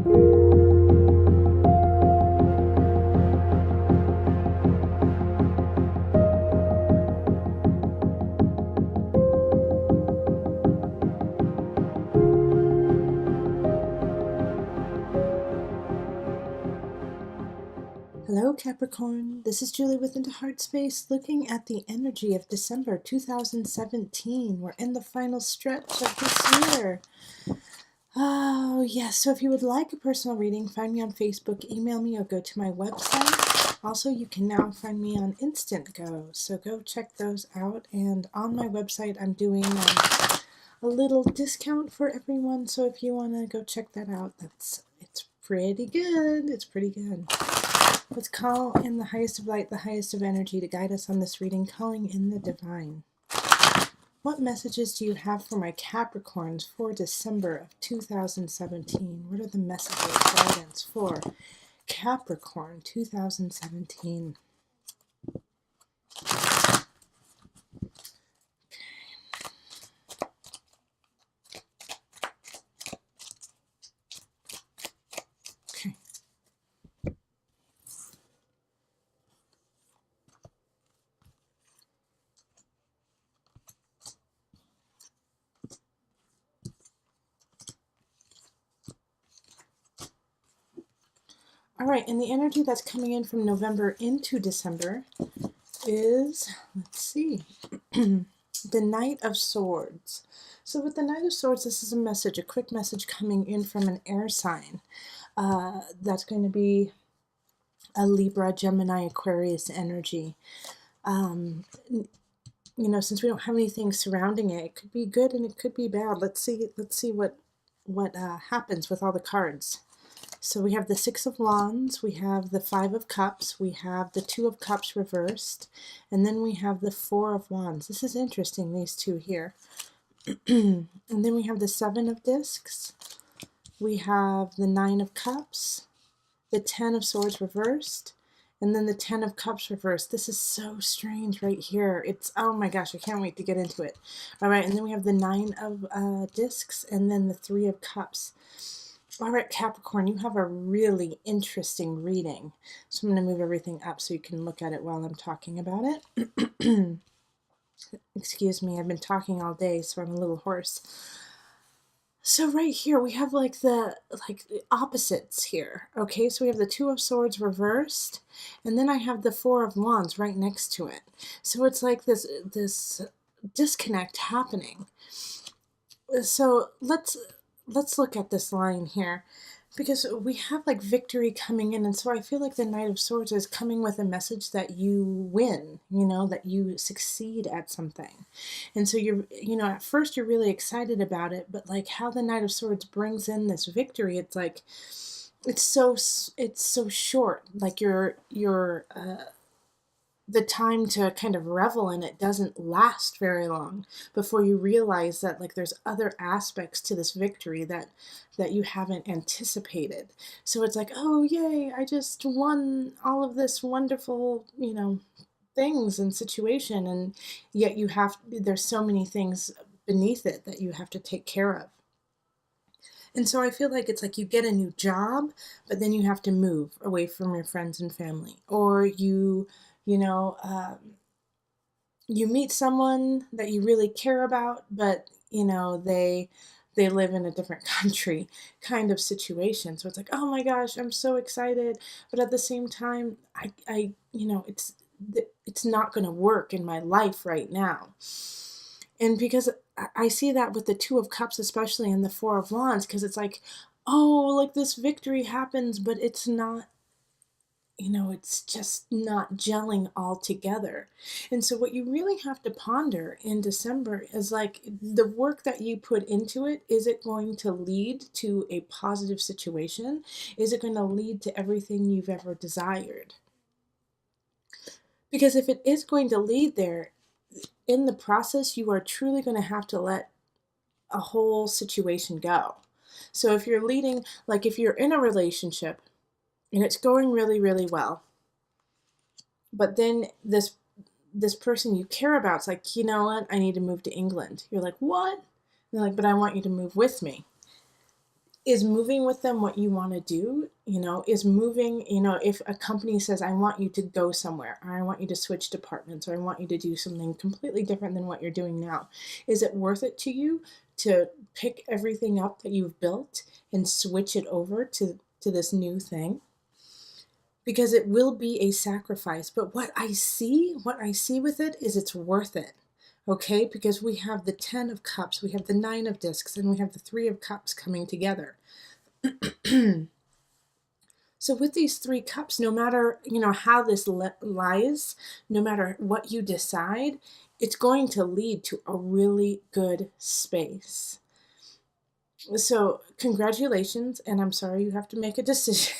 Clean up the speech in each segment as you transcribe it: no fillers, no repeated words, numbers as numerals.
Hello Capricorn, this is Julie with Into Heartspace looking at the energy of December 2017. We're in the final stretch of this year. Oh yes, so if you would like a personal reading, find me on Facebook, email me, or go to my website. Also, you can now find me on Instant Go, so go check those out. And on my website, I'm doing a little discount for everyone, so if you want to go check that out, it's pretty good. It's pretty good. Let's call in the highest of light, the highest of energy to guide us on this reading, calling in the divine. What messages do you have for my Capricorns for December of 2017? What are the messages, guidance for Capricorn 2017? All right, and the energy that's coming in from November into December is, let's see, the Knight of Swords. So with the Knight of Swords, this is a message, a quick message coming in from an air sign. That's going to be a Libra, Gemini, Aquarius energy. You know, since we don't have anything surrounding it, it could be good and it could be bad. Let's see what happens with all the cards. So we have the Six of Wands, we have the Five of Cups, we have the Two of Cups reversed, and then we have the Four of Wands. This is interesting, these two here. And then we have the Seven of Discs, we have the Nine of Cups, the Ten of Swords reversed, and then the Ten of Cups reversed. This is so strange right here. It's, oh my gosh, I can't wait to get into it. All right, and then we have the Nine of Discs, and then the Three of Cups. All right, Capricorn, you have a really interesting reading. So I'm going to move everything up so you can look at it while I'm talking about it. Excuse me, I've been talking all day, so I'm a little hoarse. So right here, we have like the opposites here. Okay, so we have the Two of Swords reversed, and then I have the Four of Wands right next to it. So it's like this disconnect happening. So let's look at this line here, because we have like victory coming in, and so I feel like the Knight of Swords is coming with a message that you win, you know, that you succeed at something. And so you're, you know, at first you're really excited about it, but like how the Knight of Swords brings in this victory, it's like it's so short, like the time to kind of revel in it doesn't last very long before you realize that like there's other aspects to this victory that you haven't anticipated. So it's like, oh yay, I just won all of this wonderful, you know, things and situation, and yet there's so many things beneath it that you have to take care of. And so I feel like it's like you get a new job, but then you have to move away from your friends and family, or you meet someone that you really care about, but you know they live in a different country, kind of situation. So it's like, oh my gosh, I'm so excited, but at the same time, I you know, it's not going to work in my life right now. And because I see that with the Two of Cups, especially, in the Four of Wands, because it's like, oh, like this victory happens, but it's not, you know, it's just not gelling all together. And so what you really have to ponder in December is like the work that you put into it, is it going to lead to a positive situation? Is it going to lead to everything you've ever desired? Because if it is going to lead there, in the process, you are truly going to have to let a whole situation go. So if you're leading, like if you're in a relationship and it's going really, really well, but then this person you care about is like, you know what, I need to move to England. You're like, what? And they're like, but I want you to move with me. is moving with them what you want to do, is moving, if a company says, I want you to go somewhere, or I want you to switch departments, or I want you to do something completely different than what you're doing now. Is it worth it to you to pick everything up that you've built and switch it over to this new thing? Because it will be a sacrifice, but what I see with it is it's worth it. Okay, because we have the 10 of cups, we have the 9 of discs, and we have the 3 of cups coming together. So with these 3 cups, no matter, how this lies, no matter what you decide, it's going to lead to a really good space. So congratulations, and I'm sorry you have to make a decision.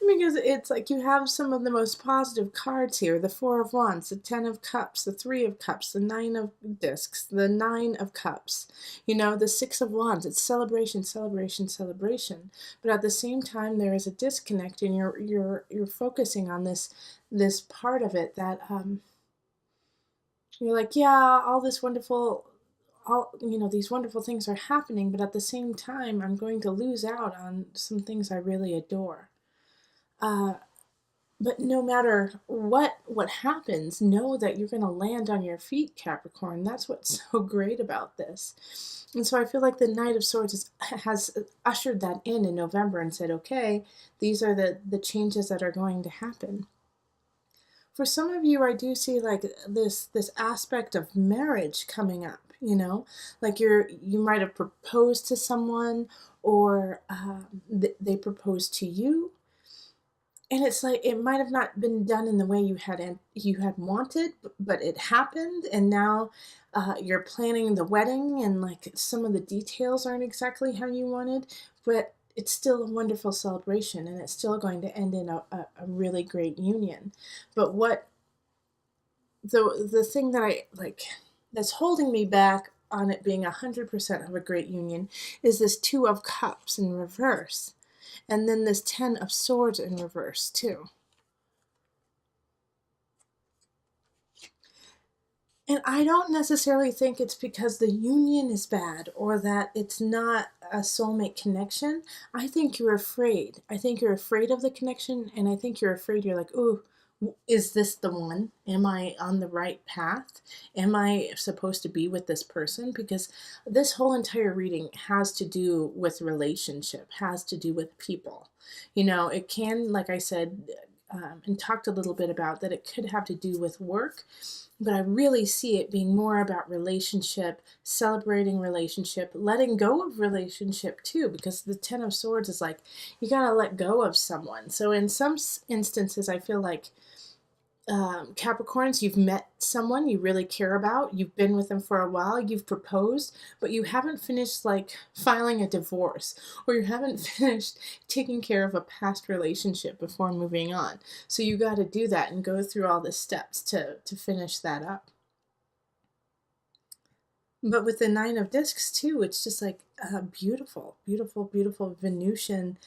Because it's like you have some of the most positive cards here. The 4 of Wands, the 10 of Cups, the 3 of Cups, the 9 of Discs, the 9 of Cups. The 6 of Wands. It's celebration, celebration, celebration. But at the same time, there is a disconnect, and you're focusing on this part of it that you're like, yeah, all this wonderful, these wonderful things are happening, but at the same time, I'm going to lose out on some things I really adore. But no matter what happens, know that you're going to land on your feet, Capricorn. That's what's so great about this. And so I feel like the Knight of Swords has ushered that in November and said, okay, these are the changes that are going to happen. For some of you, I do see like this aspect of marriage coming up, like you might have proposed to someone, or they proposed to you. And it's like it might have not been done in the way you had wanted, but it happened, and now you're planning the wedding, and like some of the details aren't exactly how you wanted, but it's still a wonderful celebration, and it's still going to end in a really great union. But what the thing that I like that's holding me back on it being 100% of a great union is this 2 of Cups in reverse. And then this 10 of Swords in reverse, too. And I don't necessarily think it's because the union is bad or that it's not a soulmate connection. I think you're afraid. I think you're afraid of the connection, and I think you're afraid. You're like, ooh, is this the one? Am I on the right path? Am I supposed to be with this person? Because this whole entire reading has to do with relationship, has to do with people. It can, like I said, and talked a little bit about, that it could have to do with work, but I really see it being more about relationship, celebrating relationship, letting go of relationship too, because the 10 of Swords is like, you gotta let go of someone. So in some instances, I feel like Capricorns, you've met someone you really care about, you've been with them for a while, you've proposed, but you haven't finished like filing a divorce, or you haven't finished taking care of a past relationship before moving on. So you got to do that and go through all the steps to finish that up. But with the 9 of Discs too, it's just like beautiful, beautiful, beautiful Venusian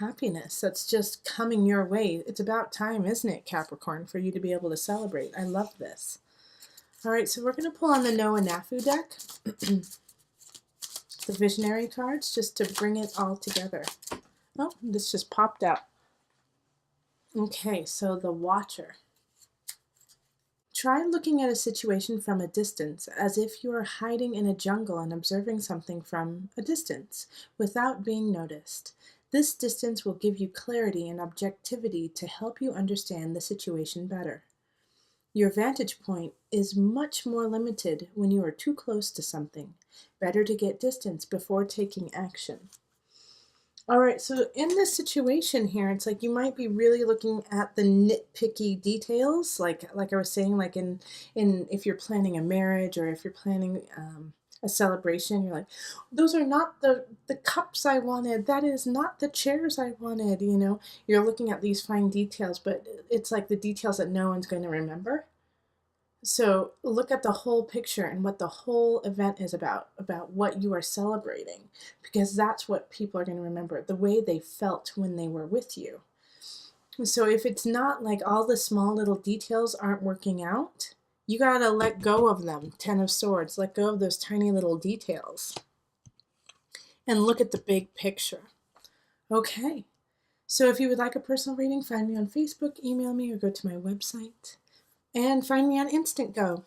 happiness that's just coming your way. It's about time, isn't it, Capricorn, for you to be able to celebrate. I love this. All right, so we're going to pull on the Noah Knafo deck, the visionary cards, just to bring it all together. Oh, this just popped out. Okay, so the Watcher. Try looking at a situation from a distance, as if you are hiding in a jungle and observing something from a distance, without being noticed. This distance will give you clarity and objectivity to help you understand the situation better. Your vantage point is much more limited when you are too close to something. Better to get distance before taking action. All right, so in this situation here, it's like you might be really looking at the nitpicky details, like I was saying, like in if you're planning a marriage, or if you're planning a celebration, you're like, those are not the cups I wanted, that is not the chairs I wanted. You're looking at these fine details, but it's like the details that no one's going to remember. So look at the whole picture and what the whole event is about what you are celebrating, because that's what people are going to remember, the way they felt when they were with you. So if it's not like all the small little details aren't working out, you got to let go of them. 10 of Swords, let go of those tiny little details. and look at the big picture. Okay, so if you would like a personal reading, find me on Facebook, email me, or go to my website. And find me on Instant Go.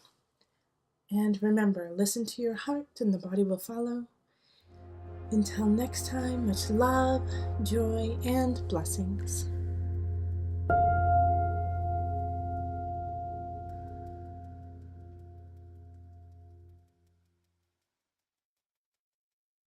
And remember, listen to your heart and the body will follow. Until next time, much love, joy, and blessings.